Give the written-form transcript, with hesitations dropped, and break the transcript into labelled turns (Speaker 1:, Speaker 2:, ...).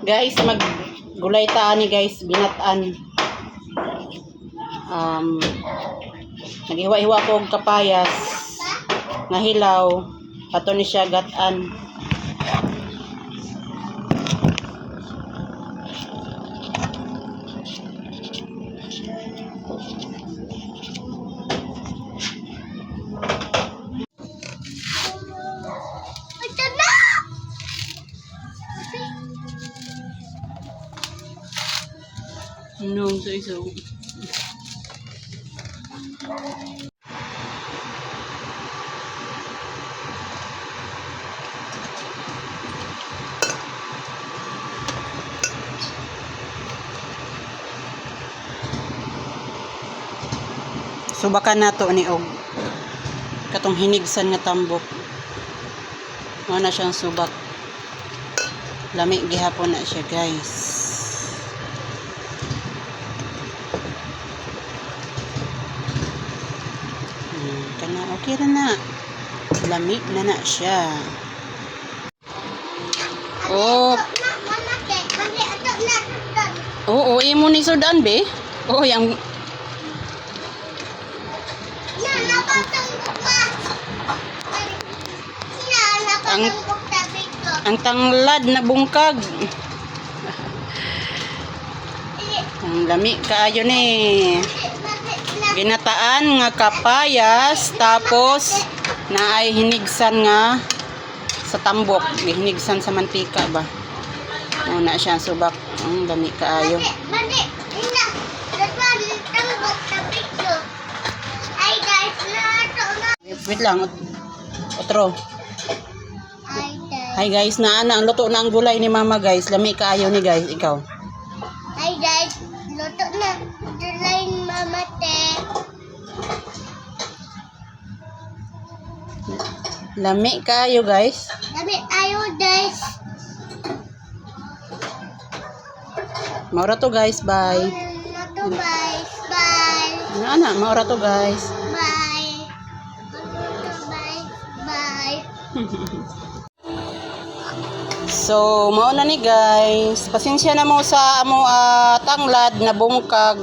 Speaker 1: Guys, maggulay ta ni guys, binatan. Naghiwa-hiwa ko og kapayas nga hilaw, pato ni siya gatan. No, so. Subakan nato ni og katong hinigsan nga tambok. Mao na siyang subak. Lami gihapon na siya, guys. Kana okay ra na. Lami na siya. Oh. Oo, imo ni sudan be. Oh, yang ang tanglad na bungkag. Ang lami kaayo ni. Ginataan nga kapayas tapos naay hinigsan nga sa tambok, hinigsan sa mantika ba. Na siya subak. Ang lami kaayo. Wait lang. Otro. Hi guys, ang luto na ang gulay ni mama guys. Lami kaayo ni guys, ikaw.
Speaker 2: Hi guys, luto na gulay ni mama te.
Speaker 1: Lami kaayo guys.
Speaker 2: Lami ayo guys.
Speaker 1: Maura to guys, bye.
Speaker 2: Luto guys, bye.
Speaker 1: Maura to guys.
Speaker 2: Bye. Luto bye, bye.
Speaker 1: So, mao na ni guys. Pasensya na mo sa amo tanglad na bungkag.